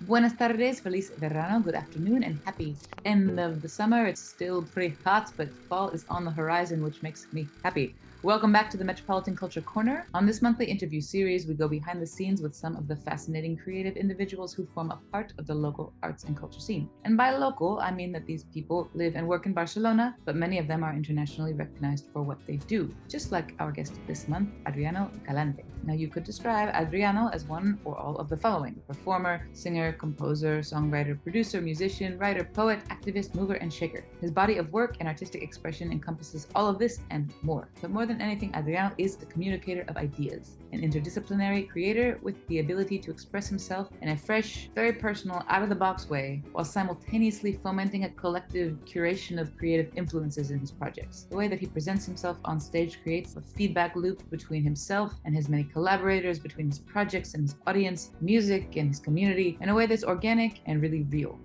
Buenas tardes, feliz verano, good afternoon, and happy end of the summer. It's still pretty hot, but fall is on the horizon, which makes me happy. Welcome back to the Metropolitan Culture Corner. On this monthly interview series, we go behind the scenes with some of the fascinating creative individuals who form a part of the local arts and culture scene. And by local, I mean that these people live and work in Barcelona, but many of them are internationally recognized for what they do, just like our guest this month, Adriano Galante. Now, you could describe Adriano as one or all of the following: performer, singer, composer, songwriter, producer, musician, writer, poet, activist, mover, and shaker. His body of work and artistic expression encompasses all of this and more. But more than anything, Adriano is a communicator of ideas, an interdisciplinary creator with the ability to express himself in a fresh, very personal, out-of-the-box way, while simultaneously fomenting a collective curation of creative influences in his projects. The way that he presents himself on stage creates a feedback loop between himself and his many collaborators, between his projects and his audience, music and his community, in a way that's organic and really real.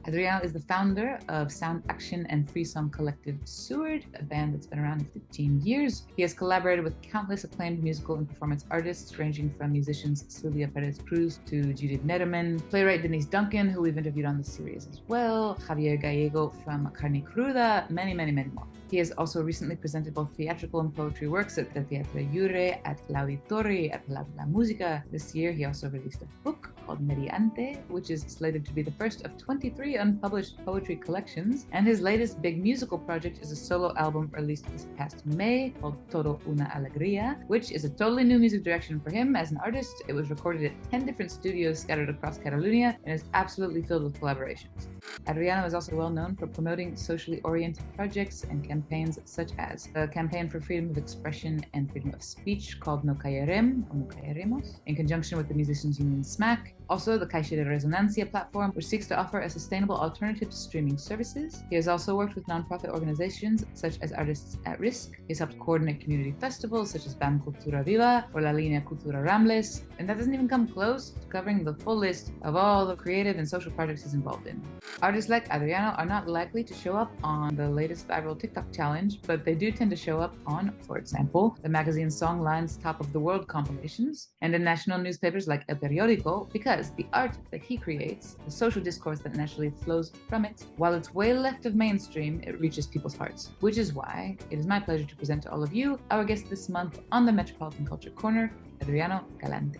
Adriano is the founder of sound action and free song collective Seward, a band that's been around 15 years. He has collaborated with countless acclaimed musical and performance artists, ranging from musicians Silva Perez Cruz to Judit and Neddermann, playwright Denise Duncan, who we've interviewed on this series as well, Javier Gallego from Carne Cruda, many more. He has also recently presented both theatrical and poetry works at the Theatre Lliure, at L'auditorio, at Palau, Música. This year, he also released a book called Mediante, which is slated to be the first of 23 unpublished poetry collections. And his latest big musical project is a solo album released this past May called Todo Una Alegría, which is a totally new music direction for him as an artist. It was recorded at 10 different studios scattered across Catalonia and is absolutely filled with collaborations. Adriano is also well known for promoting socially oriented projects and campaigns such as the Campaign for Freedom of Expression and Freedom of Speech called No Callarem, or No Callaremos, in conjunction with the musicians union SMAC. Also, the Caixa de Resonancia platform, which seeks to offer a sustainable alternative to streaming services. He has also worked with nonprofit organizations such as Artists at Risk. He's helped coordinate community festivals such as BAM Cultura Viva or La Línea Cultura Rambles. And that doesn't even come close to covering the full list of all the creative and social projects he's involved in. Artists like Adriano are not likely to show up on the latest viral TikTok challenge, but they do tend to show up on, for example, the magazine Songline's Top of the World compilations and in national newspapers like El Periódico, because the art that he creates, the social discourse that naturally flows from it, while it's way left of mainstream, it reaches people's hearts. Which is why it is my pleasure to present to all of you our guest this month on the Metropolitan Culture Corner, Adriano Galante.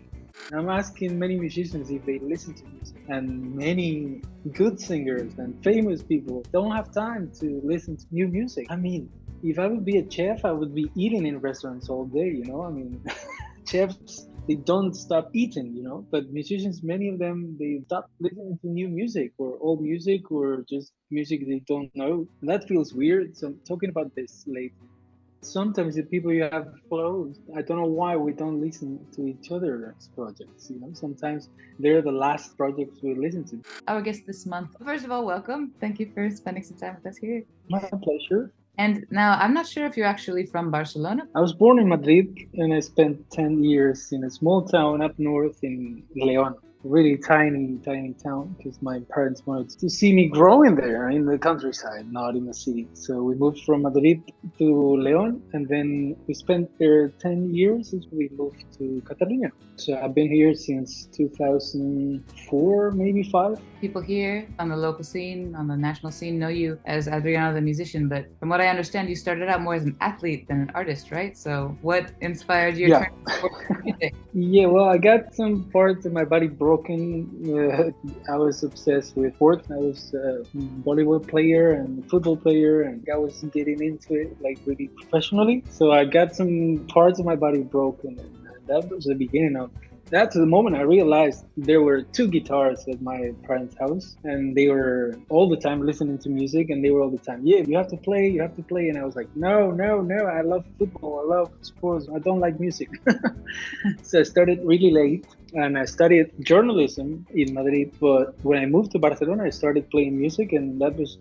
I'm asking many musicians if they listen to music, and many good singers and famous people don't have time to listen to new music. I mean, if I would be a chef, I would be eating in restaurants all day, you know? I mean, chefs, they don't stop eating, you know? But musicians, many of them, they stop listening to new music or old music or just music they don't know. And that feels weird, so I'm talking about this lately. Sometimes the people you have close, I don't know why we don't listen to each other's projects, you know? Sometimes they're the last projects we listen to. Our guest this month, first of all, welcome. Thank you for spending some time with us here. My pleasure. And now, I'm not sure if you're actually from Barcelona. I was born in Madrid and I spent 10 years in a small town up north in León. Really tiny town, because my parents wanted to see me growing there in the countryside, not in the city. So we moved from Madrid to León, and then we spent there 10 years as we moved to Catalonia. So I've been here since 2004, maybe 5. People here on the local scene, on the national scene, know you as Adriano the musician, but from what I understand, you started out more as an athlete than an artist, right? So what inspired your turn towards music? Yeah, well, I got some parts of my body broken. I was obsessed with sports. I was a volleyball player and football player, and I was getting into it like really professionally. So I got some parts of my body broken, and that was the beginning of. That's the moment I realized there were 2 guitars at my parents' house, and they were all the time listening to music, and they were all the time, yeah, you have to play. And I was like, no, I love football, I love sports, I don't like music. So I started really late, and I studied journalism in Madrid, but when I moved to Barcelona, I started playing music, and that was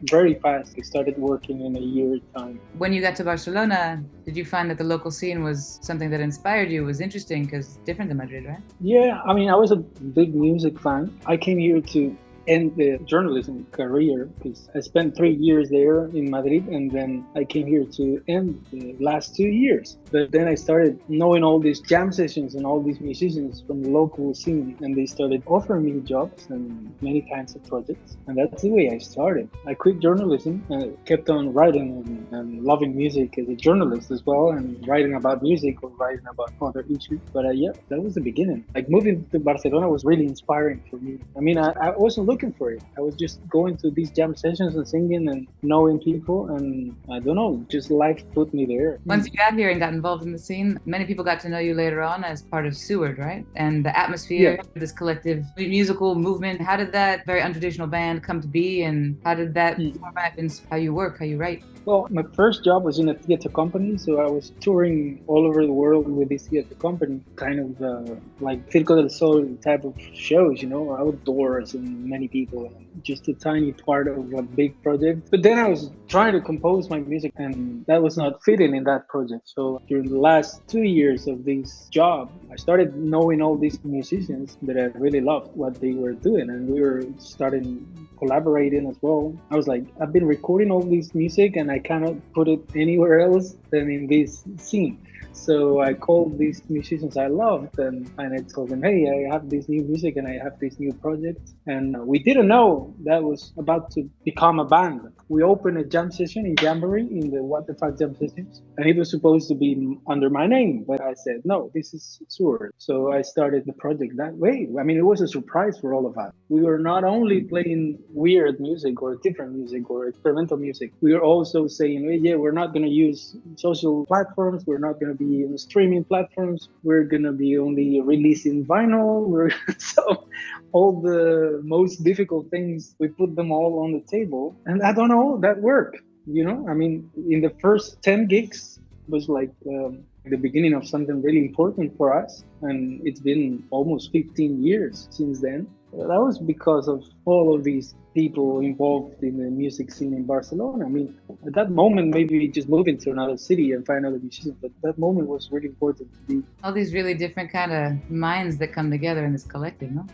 very fast. I started working in a year's time. When you got to Barcelona, did you find that the local scene was something that inspired you, was interesting, because it's different than Madrid, right? Yeah, I mean, I was a big music fan. I came here to end the journalism career because I spent 3 years there in Madrid, and then I came here to end the last 2 years. But then I started knowing all these jam sessions and all these musicians from the local scene, and they started offering me jobs and many kinds of projects. And that's the way I started. I quit journalism and kept on writing and loving music as a journalist as well, and writing about music or writing about other issues. But yeah, that was the beginning. Like moving to Barcelona was really inspiring for me. I mean, I wasn't looking for it. I was just going to these jam sessions and singing and knowing people, and I don't know, just life put me there. Once you got here and got involved in the scene, many people got to know you later on as part of Seward, right? And the atmosphere, this collective musical movement, how did that very untraditional band come to be, and how did that format inspire how you work, how you write? Well, my first job was in a theater company, so I was touring all over the world with this theater company, kind of like Circo del Sol type of shows, you know, outdoors and many people, just a tiny part of a big project. But then I was trying to compose my music, and that was not fitting in that project. So during the last 2 years of this job, I started knowing all these musicians that I really loved what they were doing, and we were starting collaborating as well. I was like, I've been recording all this music and I cannot put it anywhere else than in this scene. So I called these musicians I loved, and I told them, hey, I have this new music and I have this new project. And we didn't know that was about to become a band. We opened a jam session in January in the What the Fuck Jam Sessions, and it was supposed to be under my name, but I said, no, this is Seward. So I started the project that way. I mean, it was a surprise for all of us. We were not only playing weird music or different music or experimental music, we were also saying, hey, yeah, we're not going to use social platforms, we're not going to be in streaming platforms, we're going to be only releasing vinyl. So all the most difficult things, we put them all on the table, and I don't know, that worked. You know, I mean, in the first 10 gigs was like the beginning of something really important for us, and it's been almost 15 years since then. That was because of all of these people involved in the music scene in Barcelona. I mean, at that moment, maybe we just move into another city and find other musicians, but that moment was really important to be. All these really different kind of minds that come together in this collective, no?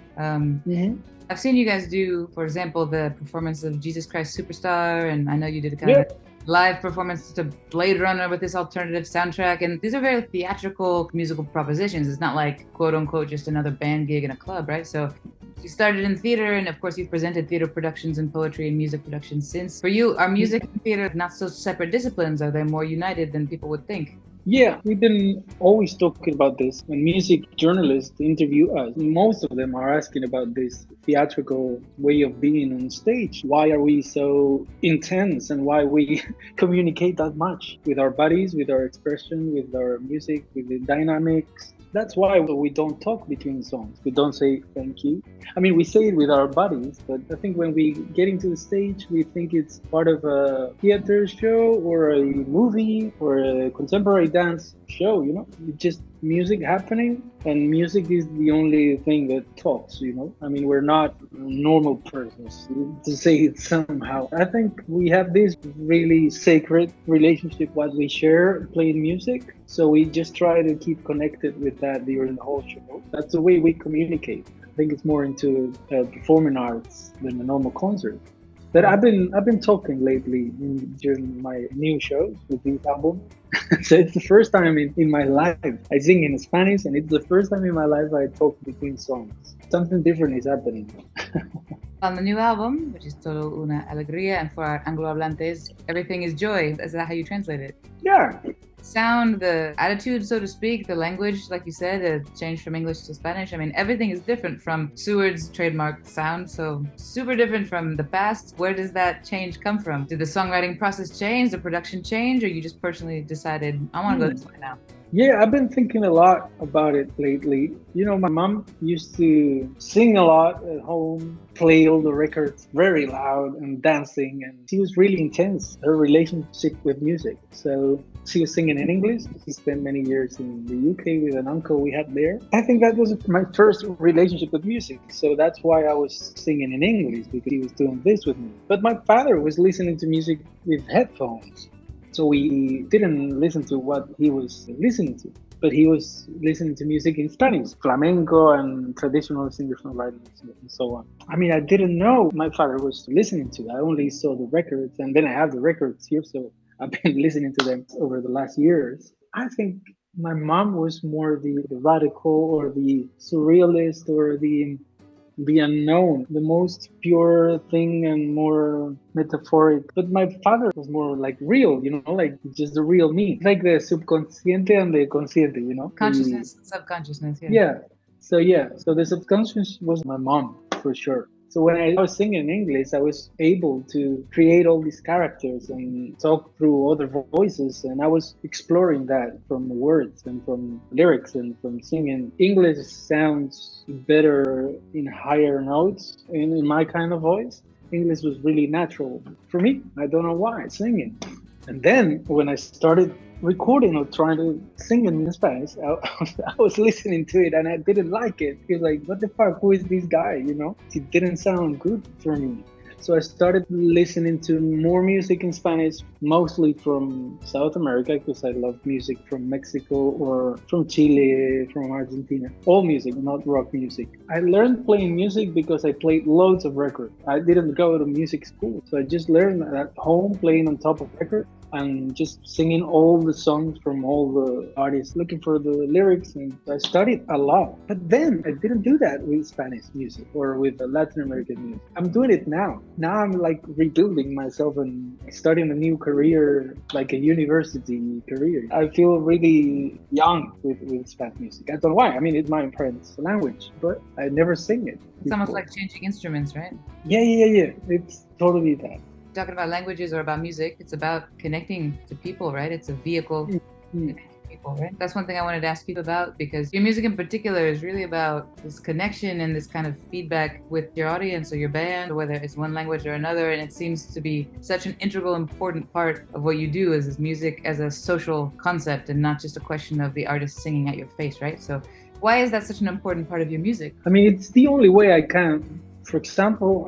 I've seen you guys do, for example, the performance of Jesus Christ Superstar, and I know you did a kind of live performance to Blade Runner with this alternative soundtrack, and these are very theatrical musical propositions. It's not like, quote unquote, just another band gig in a club, right? So you started in theater, and of course you've presented theater productions and poetry and music productions since. For you, are music and theater not so separate disciplines? Are they more united than people would think? Yeah, we've been always talking about this. When music journalists interview us, most of them are asking about this theatrical way of being on stage. Why are we so intense, and why we communicate that much with our bodies, with our expression, with our music, with the dynamics? That's why we don't talk between songs. We don't say thank you. I mean, we say it with our bodies, but I think when we get into the stage, we think it's part of a theater show or a movie or a contemporary dance show, you know? It's just music happening, and music is the only thing that talks, you know? I mean, we're not normal persons, to say it somehow. I think we have this really sacred relationship, what we share playing music. So we just try to keep connected with that during the whole show. That's the way we communicate. I think it's more into performing arts than a normal concert. But I've been talking lately during my new shows with this album. So it's the first time in my life I sing in Spanish, and it's the first time in my life I talk between songs. Something different is happening. On the new album, which is Todo Una Alegría, and for our Anglo-hablantes, everything is joy. Is that how you translate it? Yeah. Sound, the attitude, so to speak, the language, like you said, changed from English to Spanish. I mean, everything is different from Seward's trademark sound, so super different from the past. Where does that change come from? Did the songwriting process change, the production change, or you just personally decided, I want to go this way now? Yeah, I've been thinking a lot about it lately. You know, my mom used to sing a lot at home, play all the records very loud and dancing, and she was really intense, her relationship with music. So she was singing in English. She spent many years in the UK with an uncle we had there. I think that was my first relationship with music. So that's why I was singing in English, because he was doing this with me. But my father was listening to music with headphones. So we didn't listen to what he was listening to. but he was listening to music in Spanish, flamenco and traditional singer-songwriters and so on. I mean, I didn't know my father was listening to. I only saw the records, and then I have the records here, so I've been listening to them over the last years. I think my mom was more the radical or the surrealist or the unknown, the most pure thing and more metaphoric. But my father was more like real, like just the real me, like the subconsciente and the consciente, Consciousness and subconsciousness. Yeah. So the subconscious was my mom for sure. So when I was singing in English, I was able to create all these characters and talk through other voices. And I was exploring that from words and from lyrics and from singing. English sounds better in higher notes in my kind of voice. English was really natural for me. I don't know why, singing. And then when I started recording or trying to sing in Spanish, I was listening to it and I didn't like it. It was like, what the fuck, who is this guy, It didn't sound good for me. So I started listening to more music in Spanish, mostly from South America, because I love music from Mexico or from Chile, from Argentina. All music, not rock music. I learned playing music because I played loads of records. I didn't go to music school, so I just learned at home playing on top of records and just singing all the songs from all the artists, looking for the lyrics, and I studied a lot. But then I didn't do that with Spanish music or with Latin American music. I'm doing it now. Now I'm like rebuilding myself and starting a new career, like a university career. I feel really young with Spanish music. I don't know why. I mean, it's my parents' language, but I never sing it. It's almost like changing instruments, right? Yeah. It's totally that. Talking about languages or about music, it's about connecting to people, right? It's a vehicle to connect to people, right? That's one thing I wanted to ask you about, because your music in particular is really about this connection and this kind of feedback with your audience or your band, whether it's one language or another. And it seems to be such an integral, important part of what you do, is this music as a social concept and not just a question of the artist singing at your face, right? So why is that such an important part of your music? I mean, it's the only way I can. For example,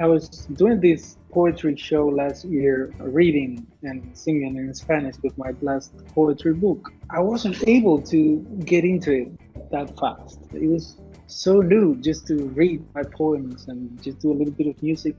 I was doing this poetry show last year, reading and singing in Spanish with my last poetry book. I wasn't able to get into it that fast. It was so new just to read my poems and just do a little bit of music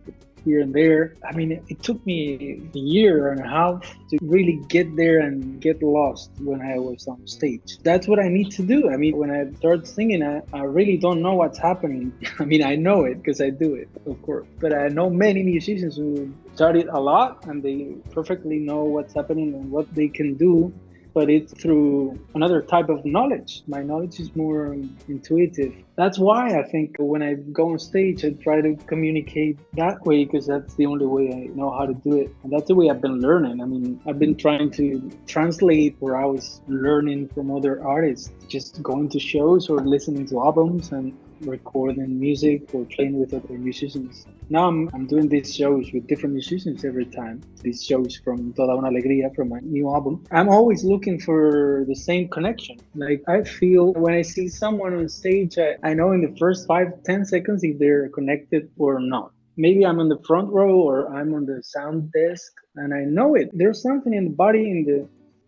here and there. I mean, it took me a year and a half to really get there and get lost when I was on stage. That's what I need to do. I mean, when I start singing, I really don't know what's happening. I mean, I know it because I do it, of course. But I know many musicians who studied a lot and they perfectly know what's happening and what they can do. But it's through another type of knowledge. My knowledge is more intuitive. That's why I think when I go on stage, I try to communicate that way, because that's the only way I know how to do it. And that's the way I've been learning. I mean, I've been trying to translate where I was learning from other artists, just going to shows or listening to albums and recording music or playing with other musicians. Now I'm doing these shows with different musicians every time. These shows from Todo Una Alegría, from my new album. I'm always looking for the same connection. Like, I feel when I see someone on stage, I know in the first 5-10 seconds if they're connected or not. Maybe I'm in the front row or I'm on the sound desk and I know it. There's something in the body, in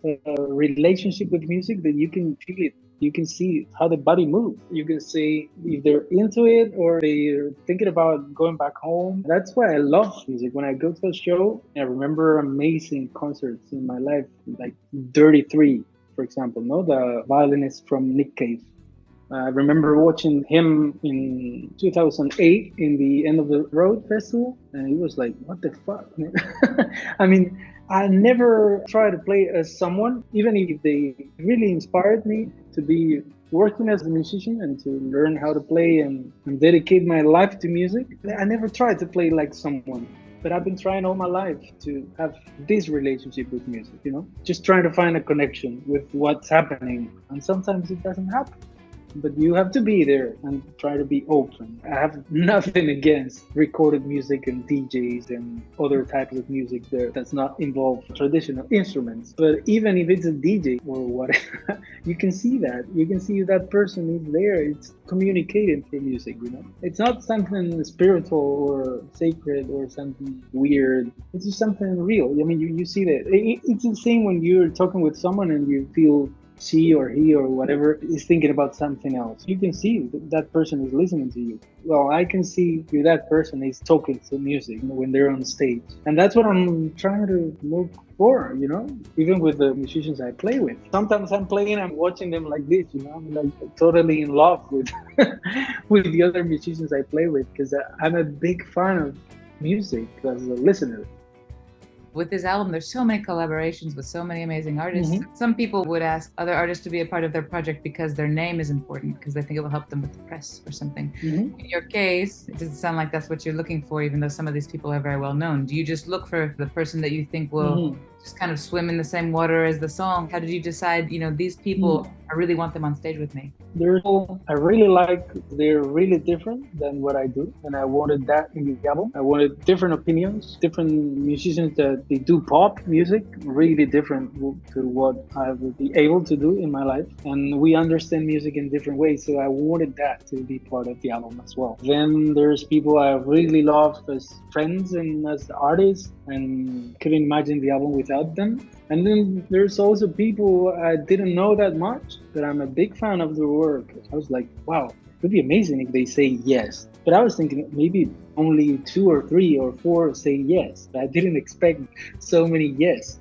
the relationship with music, that you can feel it. You can see how the body moves. You can see if they're into it or they're thinking about going back home. That's why I love music. When I go to a show, I remember amazing concerts in my life, like Dirty 3, for example, the violinist from Nick Cave. I remember watching him in 2008 in the End of the Road Festival, and it was like, what the fuck, man? I mean, I never try to play as someone, even if they really inspired me to be working as a musician and to learn how to play and dedicate my life to music. I never tried to play like someone, but I've been trying all my life to have this relationship with music, just trying to find a connection with what's happening. And sometimes it doesn't happen. But you have to be there and try to be open. I have nothing against recorded music and DJs and other types of music there that's not involve traditional instruments. But even if it's a DJ or whatever, you can see that. You can see that person is there. It's communicating through music, It's not something spiritual or sacred or something weird. It's just something real. I mean, you see that. It's the same when you're talking with someone and you feel she or he or whatever is thinking about something else. You can see that person is listening to you. Well, I can see if that person is talking to music when they're on stage. And that's what I'm trying to look for, even with the musicians I play with. Sometimes I'm playing, I'm watching them like this, I'm like totally in love with with the other musicians I play with, because I'm a big fan of music as a listener. With this album, there's so many collaborations with so many amazing artists. Some people would ask other artists to be a part of their project because their name is important, because they think it will help them with the press or something. In your case, it doesn't sound like that's what you're looking for, even though some of these people are very well known. Do you just look for the person that you think will just kind of swim in the same water as the song? How did you decide, these people, I really want them on stage with me? I really like, they're really different than what I do. And I wanted that in the album. I wanted different opinions, different musicians that they do pop music, really different to what I would be able to do in my life. And we understand music in different ways. So I wanted that to be part of the album as well. Then there's people I really love as friends and as artists, and couldn't imagine the album without them. And then there's also people I didn't know that much, but I'm a big fan of their work. I was like, wow, it would be amazing if they say yes. But I was thinking maybe only 2 or 3 or 4 say yes. I didn't expect so many yes.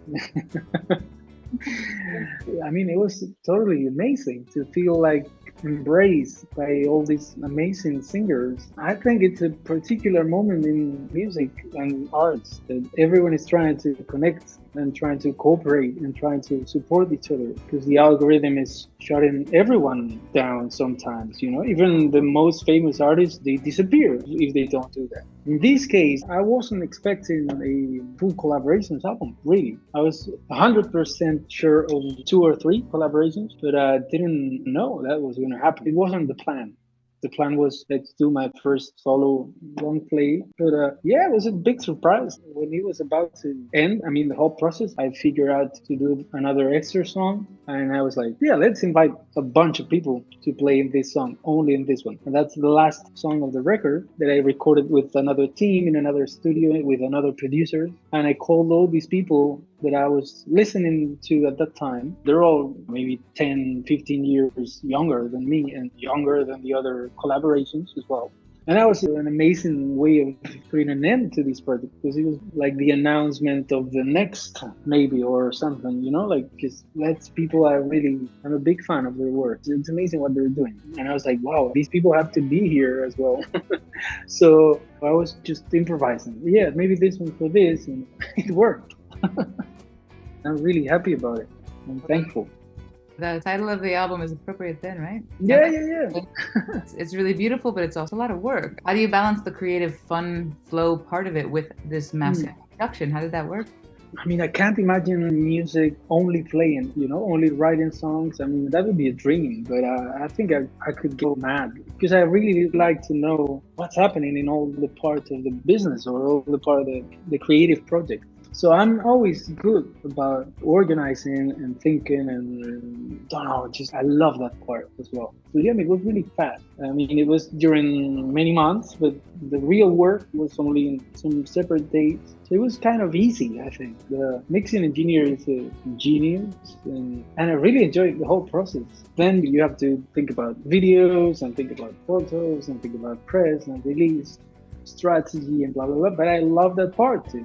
I mean, it was totally amazing to feel like embraced by all these amazing singers. I think it's a particular moment in music and arts that everyone is trying to connect and trying to cooperate and trying to support each other, because the algorithm is shutting everyone down sometimes, even the most famous artists, they disappear if they don't do that. In this case, I wasn't expecting a full collaborations album, really. I was 100% sure of 2 or 3 collaborations, but I didn't know that was going to happen. It wasn't the plan. The plan was, let's do my first solo long play. But it was a big surprise when it was about to end. I mean, the whole process, I figured out to do another extra song. And I was like, yeah, let's invite a bunch of people to play in this song, only in this one. And that's the last song of the record that I recorded with another team in another studio with another producer. And I called all these people that I was listening to at that time. They're all maybe 10, 15 years younger than me and younger than the other collaborations as well. And that was an amazing way of putting an end to this project, because it was like the announcement of the next maybe or something, because that's people I'm a big fan of their work. It's amazing what they're doing. And I was like, wow, these people have to be here as well. So I was just improvising. Yeah, maybe this one for this, and it worked. I'm really happy about it. I'm thankful. The title of the album is appropriate then, right? Yeah. It's really beautiful, but it's also a lot of work. How do you balance the creative, fun flow part of it with this massive production? How did that work? I mean, I can't imagine music only playing, only writing songs. I mean, that would be a dream, but I think I could go mad, because I really like to know what's happening in all the parts of the business or all the part of the creative project. So I'm always good about organizing and thinking and I love that part as well. So yeah, it was really fast. I mean, it was during many months, but the real work was only in some separate dates. So it was kind of easy, I think. The mixing engineer is a genius, and I really enjoyed the whole process. Then you have to think about videos and think about photos and think about press and release strategy and blah, blah, blah. But I love that part too.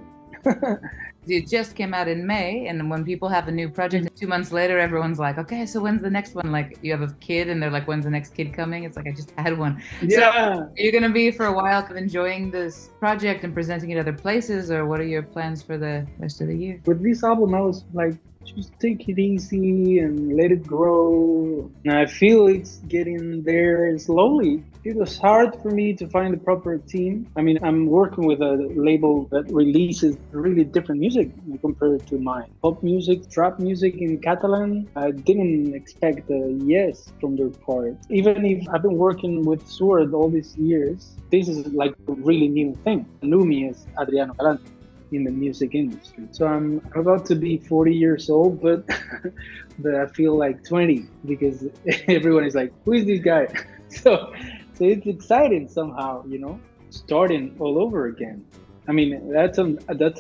It just came out in May, and when people have a new project, 2 months later, everyone's like, okay, so when's the next one? Like, you have a kid and they're like, when's the next kid coming? It's like, I just had one. Yeah. So you're going to be for a while enjoying this project and presenting it other places, or what are your plans for the rest of the year? With this album, I was like, just take it easy and let it grow. And I feel it's getting there slowly. It was hard for me to find the proper team. I mean, I'm working with a label that releases really different music compared to mine. Pop music, trap music in Catalan. I didn't expect a yes from their part. Even if I've been working with Seward all these years, this is like a really new thing. Knew me as Adriano Galante in the music industry. So I'm about to be 40 years old, but I feel like 20, because everyone is like, who is this guy? So it's exciting somehow, starting all over again. I mean, that's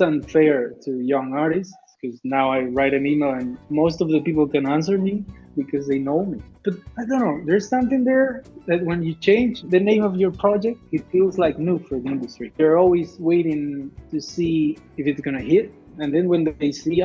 unfair to young artists, because now I write an email and most of the people can answer me because they know me. But I don't know, there's something there that when you change the name of your project, it feels like new for the industry. They're always waiting to see if it's going to hit. And then when they see,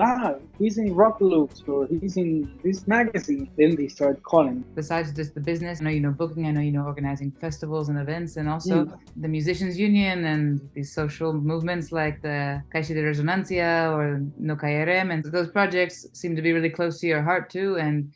he's in Rock Loops or he's in this magazine, then they start calling. Besides just the business, I know you know booking, I know you know organizing festivals and events, and also the Musicians Union and these social movements like the Caixa de Resonancia or No Callarem. And those projects seem to be really close to your heart too. And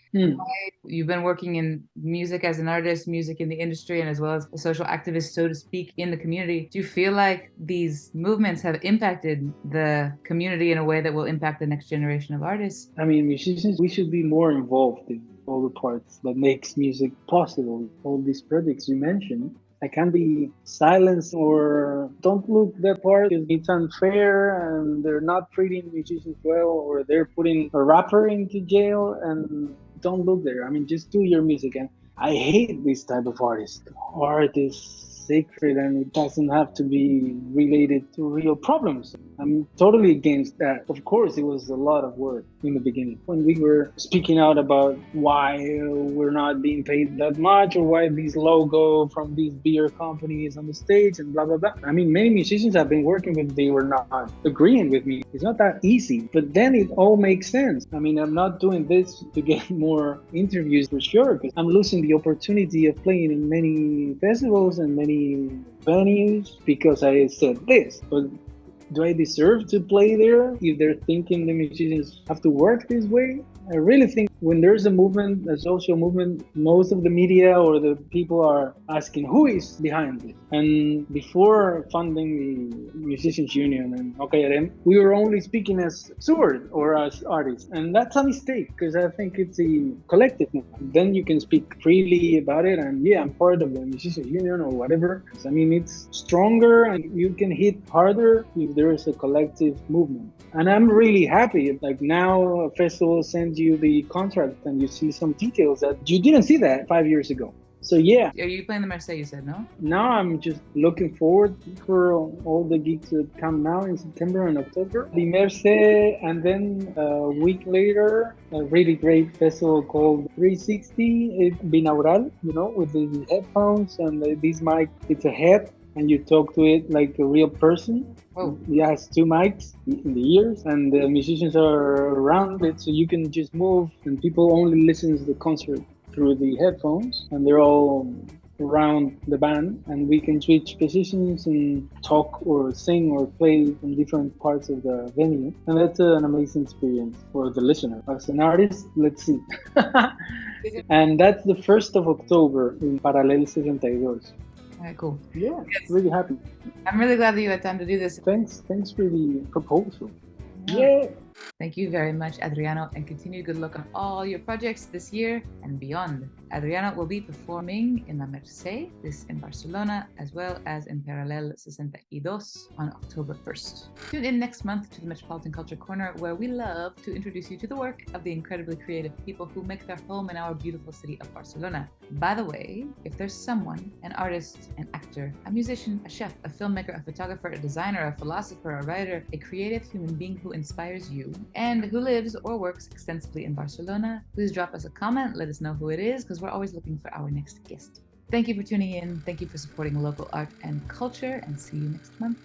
you've been working in music as an artist, music in the industry, and as well as a social activist, so to speak, in the community. Do you feel like these movements have impacted the community in a way that will impact the next generation of artists? I mean, musicians, we should be more involved in all the parts that makes music possible. All these projects you mentioned, I can't be silenced or don't look that part because it's unfair and they're not treating musicians well, or they're putting a rapper into jail, and don't look there. I mean, just do your music. And I hate this type of artist. Art is sacred and it doesn't have to be related to real problems. I'm totally against that. Of course, it was a lot of work in the beginning when we were speaking out about why we're not being paid that much or why this logo from these beer companies on the stage and blah, blah, blah. I mean, many musicians I've been working with, they were not agreeing with me. It's not that easy, but then it all makes sense. I mean, I'm not doing this to get more interviews for sure, because I'm losing the opportunity of playing in many festivals and many venues because I said this. But do I deserve to play there if they're thinking the musicians have to work this way? I really think when there's a movement, a social movement, most of the media or the people are asking who is behind it. And before funding the Musicians Union and No Callarem, we were only speaking as Seward or as artists. And that's a mistake because I think it's a collective movement. Then you can speak freely about it. And yeah, I'm part of the Musicians Union or whatever. I mean, it's stronger and you can hit harder if there is a collective movement. And I'm really happy. Like now, a festival sends you the contract and you see some details that you didn't see that 5 years ago. So yeah. Are you playing the Marseille, you said, no? Now I'm just looking forward for all the gigs that come now in September and October. The Merce, and then a week later, a really great festival called 360 Binaural, you know, with the headphones and this mic. It's a head and you talk to it like a real person. Oh. It has 2 mics in the ears and the musicians are around it, so you can just move and people only listen to the concert through the headphones and they're all around the band and we can switch positions and talk or sing or play in different parts of the venue, and that's an amazing experience for the listener. As an artist, let's see. And that's the 1st of October in Paralel 62. Alright, cool. Yeah, really happy. I'm really glad that you had time to do this. Thanks for the proposal. Yeah. Thank you very much, Adriano, and continued good luck on all your projects this year and beyond. Adriano will be performing in La Merced, this in Barcelona, as well as in Paralel 62 on October 1st. Tune in next month to the Metropolitan Culture Corner, where we love to introduce you to the work of the incredibly creative people who make their home in our beautiful city of Barcelona. By the way, if there's someone, an artist, an actor, a musician, a chef, a filmmaker, a photographer, a designer, a philosopher, a writer, a creative human being who inspires you, and who lives or works extensively in Barcelona, please drop us a comment, let us know who it is, because we're always looking for our next guest. Thank you for tuning in, thank you for supporting local art and culture, and see you next month.